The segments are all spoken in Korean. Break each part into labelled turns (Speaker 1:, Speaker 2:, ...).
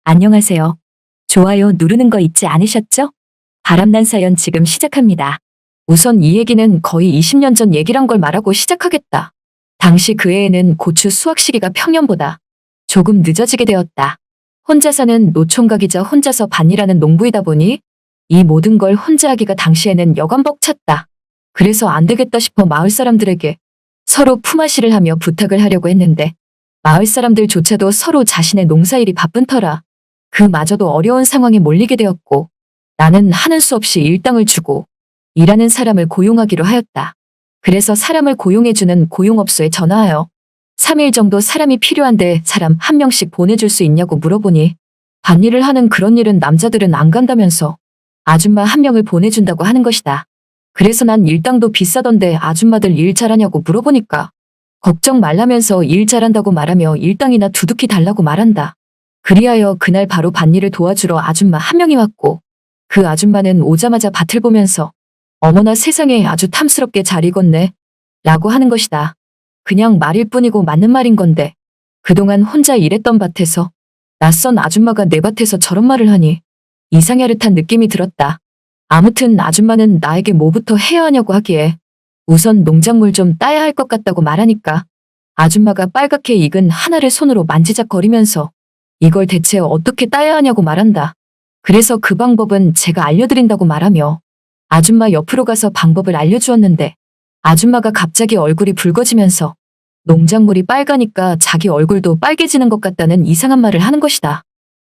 Speaker 1: 안녕하세요. 좋아요 누르는 거 잊지 않으셨죠? 바람난 사연 지금 시작합니다. 우선 이 얘기는 거의 20년 전 얘기란 걸 말하고 시작하겠다. 당시 그 해에는 고추 수확 시기가 평년보다 조금 늦어지게 되었다. 혼자 사는 노총각이자 혼자서 밭일하는 농부이다 보니 이 모든 걸 혼자 하기가 당시에는 여간 벅찼다. 그래서 안 되겠다 싶어 마을 사람들에게 서로 품앗이를 하며 부탁을 하려고 했는데 마을 사람들조차도 서로 자신의 농사일이 바쁜 터라 그마저도 어려운 상황에 몰리게 되었고 나는 하는 수 없이 일당을 주고 일하는 사람을 고용하기로 하였다. 그래서 사람을 고용해주는 고용업소에 전화하여 3일 정도 사람이 필요한데 사람 한 명씩 보내줄 수 있냐고 물어보니 밭일을 하는 그런 일은 남자들은 안 간다면서 아줌마 한 명을 보내준다고 하는 것이다. 그래서 난 일당도 비싸던데 아줌마들 일 잘하냐고 물어보니까 걱정 말라면서 일 잘한다고 말하며 일당이나 두둑히 달라고 말한다. 그리하여 그날 바로 밭일을 도와주러 아줌마 한 명이 왔고 그 아줌마는 오자마자 밭을 보면서 어머나 세상에 아주 탐스럽게 잘 익었네 라고 하는 것이다. 그냥 말일 뿐이고 맞는 말인 건데 그동안 혼자 일했던 밭에서 낯선 아줌마가 내 밭에서 저런 말을 하니 이상야릇한 느낌이 들었다. 아무튼 아줌마는 나에게 뭐부터 해야 하냐고 하기에 우선 농작물 좀 따야 할 것 같다고 말하니까 아줌마가 빨갛게 익은 하나를 손으로 만지작거리면서 이걸 대체 어떻게 따야 하냐고 말한다. 그래서 그 방법은 제가 알려드린다고 말하며 아줌마 옆으로 가서 방법을 알려주었는데 아줌마가 갑자기 얼굴이 붉어지면서 농작물이 빨가니까 자기 얼굴도 빨개지는 것 같다는 이상한 말을 하는 것이다.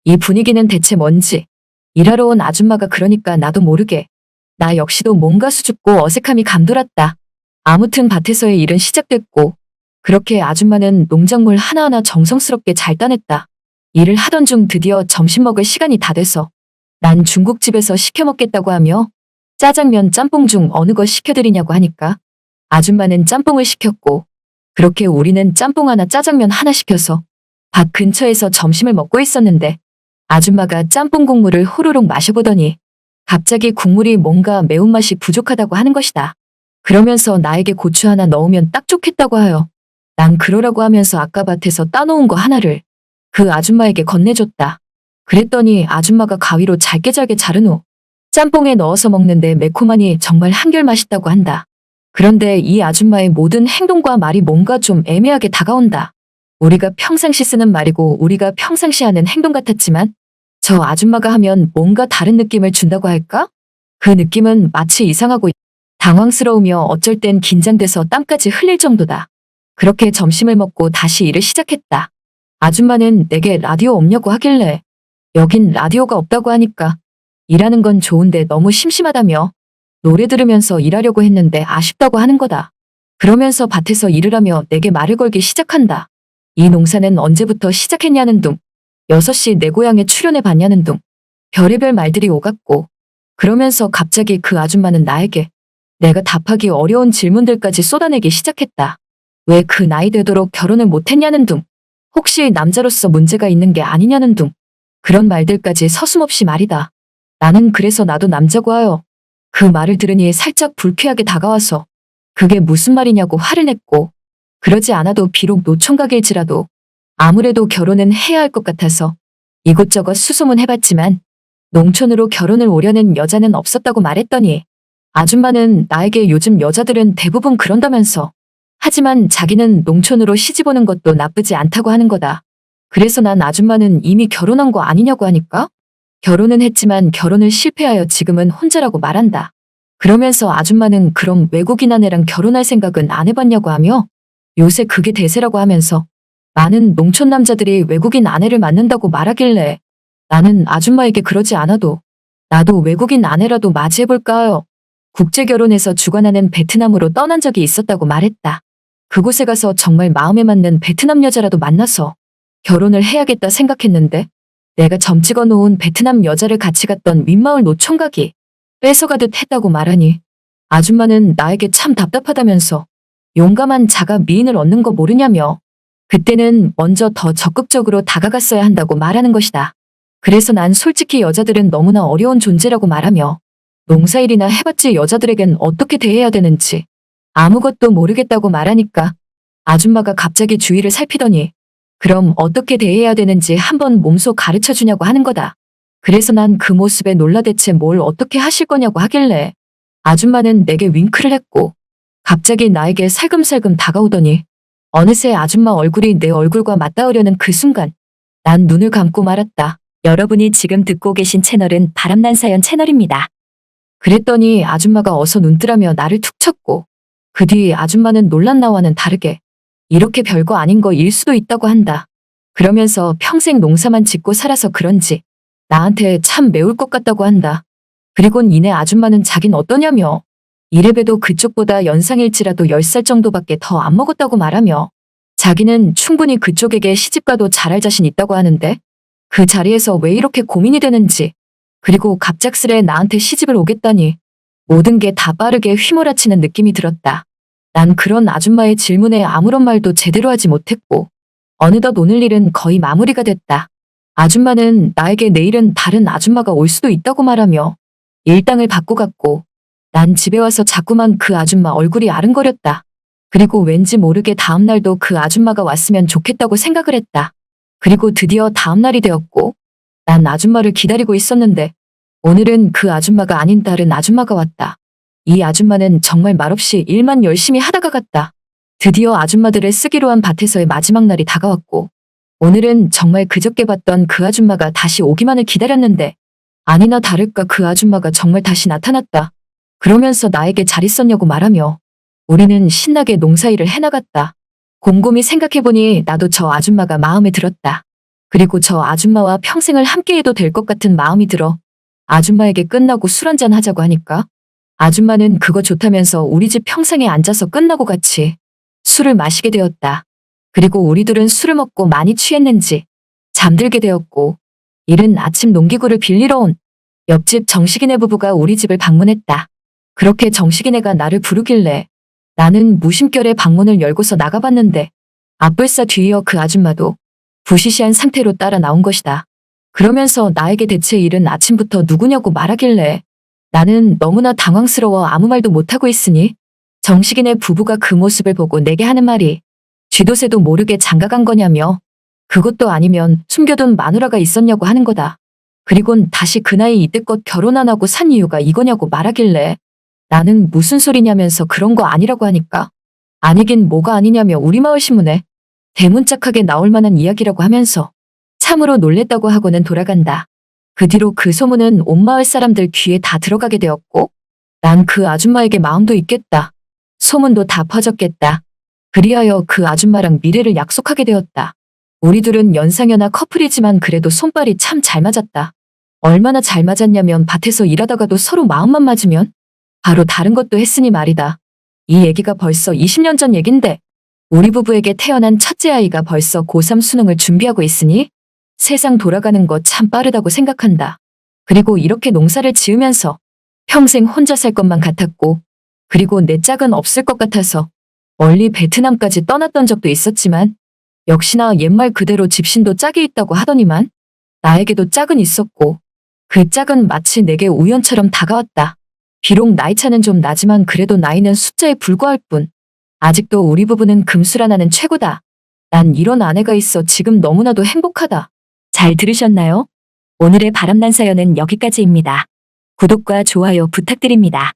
Speaker 1: 이 분위기는 대체 뭔지 일하러 온 아줌마가 그러니까 나도 모르게 나 역시도 뭔가 수줍고 어색함이 감돌았다. 아무튼 밭에서의 일은 시작됐고 그렇게 아줌마는 농작물 하나하나 정성스럽게 잘 따냈다. 일을 하던 중 드디어 점심 먹을 시간이 다 돼서 난 중국집에서 시켜 먹겠다고 하며 짜장면 짬뽕 중 어느 거 시켜드리냐고 하니까 아줌마는 짬뽕을 시켰고 그렇게 우리는 짬뽕 하나 짜장면 하나 시켜서 밭 근처에서 점심을 먹고 있었는데 아줌마가 짬뽕 국물을 호로록 마셔보더니 갑자기 국물이 뭔가 매운맛이 부족하다고 하는 것이다. 그러면서 나에게 고추 하나 넣으면 딱 좋겠다고 하여 난 그러라고 하면서 아까 밭에서 따놓은 거 하나를 그 아줌마에게 건네줬다. 그랬더니 아줌마가 가위로 잘게 자른 후 짬뽕에 넣어서 먹는데 매콤하니 정말 한결 맛있다고 한다. 그런데 이 아줌마의 모든 행동과 말이 뭔가 좀 애매하게 다가온다. 우리가 평상시 쓰는 말이고 우리가 평상시 하는 행동 같았지만 저 아줌마가 하면 뭔가 다른 느낌을 준다고 할까? 그 느낌은 마치 이상하고 당황스러우며 어쩔 땐 긴장돼서 땀까지 흘릴 정도다. 그렇게 점심을 먹고 다시 일을 시작했다. 아줌마는 내게 라디오 없냐고 하길래 여긴 라디오가 없다고 하니까 일하는 건 좋은데 너무 심심하다며 노래 들으면서 일하려고 했는데 아쉽다고 하는 거다. 그러면서 밭에서 일을 하며 내게 말을 걸기 시작한다. 이 농사는 언제부터 시작했냐는 둥, 6시 내 고향에 출연해 봤냐는 둥, 별의별 말들이 오갔고 그러면서 갑자기 그 아줌마는 나에게 내가 답하기 어려운 질문들까지 쏟아내기 시작했다. 왜 그 나이 되도록 결혼을 못했냐는 둥, 혹시 남자로서 문제가 있는 게 아니냐는 둥 그런 말들까지 서슴없이 말이다. 나는 그래서 나도 남자고 하여 그 말을 들으니 살짝 불쾌하게 다가와서 그게 무슨 말이냐고 화를 냈고 그러지 않아도 비록 노총각일지라도 아무래도 결혼은 해야 할 것 같아서 이곳저곳 수소문해봤지만 농촌으로 결혼을 오려는 여자는 없었다고 말했더니 아줌마는 나에게 요즘 여자들은 대부분 그런다면서 하지만 자기는 농촌으로 시집 오는 것도 나쁘지 않다고 하는 거다. 그래서 난 아줌마는 이미 결혼한 거 아니냐고 하니까 결혼은 했지만 결혼을 실패하여 지금은 혼자라고 말한다. 그러면서 아줌마는 그럼 외국인 아내랑 결혼할 생각은 안 해봤냐고 하며 요새 그게 대세라고 하면서 많은 농촌 남자들이 외국인 아내를 만난다고 말하길래 나는 아줌마에게 그러지 않아도 나도 외국인 아내라도 맞이해볼까 하여 국제결혼에서 주관하는 베트남으로 떠난 적이 있었다고 말했다. 그곳에 가서 정말 마음에 맞는 베트남 여자라도 만나서 결혼을 해야겠다 생각했는데 내가 점 찍어 놓은 베트남 여자를 같이 갔던 윗마을 노총각이 뺏어가듯 했다고 말하니 아줌마는 나에게 참 답답하다면서 용감한 자가 미인을 얻는 거 모르냐며 그때는 먼저 더 적극적으로 다가갔어야 한다고 말하는 것이다. 그래서 난 솔직히 여자들은 너무나 어려운 존재라고 말하며 농사일이나 해봤지 여자들에겐 어떻게 대해야 되는지 아무것도 모르겠다고 말하니까 아줌마가 갑자기 주위를 살피더니 그럼 어떻게 대해야 되는지 한번 몸소 가르쳐 주냐고 하는 거다. 그래서 난 그 모습에 놀라 대체 뭘 어떻게 하실 거냐고 하길래 아줌마는 내게 윙크를 했고 갑자기 나에게 살금살금 다가오더니 어느새 아줌마 얼굴이 내 얼굴과 맞닿으려는 그 순간 난 눈을 감고 말았다. 여러분이 지금 듣고 계신 채널은 바람난 사연 채널입니다. 그랬더니 아줌마가 어서 눈뜨라며 나를 툭 쳤고 그 뒤 아줌마는 놀란 나와는 다르게 이렇게 별거 아닌 거일 수도 있다고 한다. 그러면서 평생 농사만 짓고 살아서 그런지 나한테 참 매울 것 같다고 한다. 그리곤 이내 아줌마는 자긴 어떠냐며 이래봬도 그쪽보다 연상일지라도 10살 정도밖에 더 안 먹었다고 말하며 자기는 충분히 그쪽에게 시집가도 잘할 자신 있다고 하는데 그 자리에서 왜 이렇게 고민이 되는지 그리고 갑작스레 나한테 시집을 오겠다니 모든 게 다 빠르게 휘몰아치는 느낌이 들었다. 난 그런 아줌마의 질문에 아무런 말도 제대로 하지 못했고 어느덧 오늘 일은 거의 마무리가 됐다. 아줌마는 나에게 내일은 다른 아줌마가 올 수도 있다고 말하며 일당을 받고 갔고 난 집에 와서 자꾸만 그 아줌마 얼굴이 아른거렸다. 그리고 왠지 모르게 다음날도 그 아줌마가 왔으면 좋겠다고 생각을 했다. 그리고 드디어 다음날이 되었고 난 아줌마를 기다리고 있었는데 오늘은 그 아줌마가 아닌 다른 아줌마가 왔다. 이 아줌마는 정말 말없이 일만 열심히 하다가 갔다. 드디어 아줌마들을 쓰기로 한 밭에서의 마지막 날이 다가왔고 오늘은 정말 그저께 봤던 그 아줌마가 다시 오기만을 기다렸는데 아니나 다를까 그 아줌마가 정말 다시 나타났다. 그러면서 나에게 잘 있었냐고 말하며 우리는 신나게 농사일을 해나갔다. 곰곰이 생각해보니 나도 저 아줌마가 마음에 들었다. 그리고 저 아줌마와 평생을 함께해도 될 것 같은 마음이 들어 아줌마에게 끝나고 술 한잔 하자고 하니까 아줌마는 그거 좋다면서 우리 집 평상에 앉아서 끝나고 같이 술을 마시게 되었다. 그리고 우리들은 술을 먹고 많이 취했는지 잠들게 되었고 이른 아침 농기구를 빌리러 온 옆집 정식이네 부부가 우리 집을 방문했다. 그렇게 정식이네가 나를 부르길래 나는 무심결에 방문을 열고서 나가봤는데 앞불사 뒤이어 그 아줌마도 부시시한 상태로 따라 나온 것이다. 그러면서 나에게 대체 이른 아침부터 누구냐고 말하길래 나는 너무나 당황스러워 아무 말도 못하고 있으니 정식이네 부부가 그 모습을 보고 내게 하는 말이 쥐도새도 모르게 장가간 거냐며 그것도 아니면 숨겨둔 마누라가 있었냐고 하는 거다. 그리곤 다시 그 나이 이때껏 결혼 안 하고 산 이유가 이거냐고 말하길래 나는 무슨 소리냐면서 그런 거 아니라고 하니까 아니긴 뭐가 아니냐며 우리 마을 신문에 대문짝하게 나올 만한 이야기라고 하면서 참으로 놀랬다고 하고는 돌아간다. 그 뒤로 그 소문은 온 마을 사람들 귀에 다 들어가게 되었고 난 그 아줌마에게 마음도 있겠다. 소문도 다 퍼졌겠다. 그리하여 그 아줌마랑 미래를 약속하게 되었다. 우리 둘은 연상연하 커플이지만 그래도 손발이 참 잘 맞았다. 얼마나 잘 맞았냐면 밭에서 일하다가도 서로 마음만 맞으면 바로 다른 것도 했으니 말이다. 이 얘기가 벌써 20년 전 얘긴데 우리 부부에게 태어난 첫째 아이가 벌써 고3 수능을 준비하고 있으니 세상 돌아가는 거 참 빠르다고 생각한다. 그리고 이렇게 농사를 지으면서 평생 혼자 살 것만 같았고 그리고 내 짝은 없을 것 같아서 멀리 베트남까지 떠났던 적도 있었지만 역시나 옛말 그대로 집신도 짝이 있다고 하더니만 나에게도 짝은 있었고 그 짝은 마치 내게 우연처럼 다가왔다. 비록 나이 차는 좀 나지만 그래도 나이는 숫자에 불과할 뿐 아직도 우리 부부는 금술 하나는 최고다. 난 이런 아내가 있어 지금 너무나도 행복하다. 잘 들으셨나요? 오늘의 바람난 사연은 여기까지입니다. 구독과 좋아요 부탁드립니다.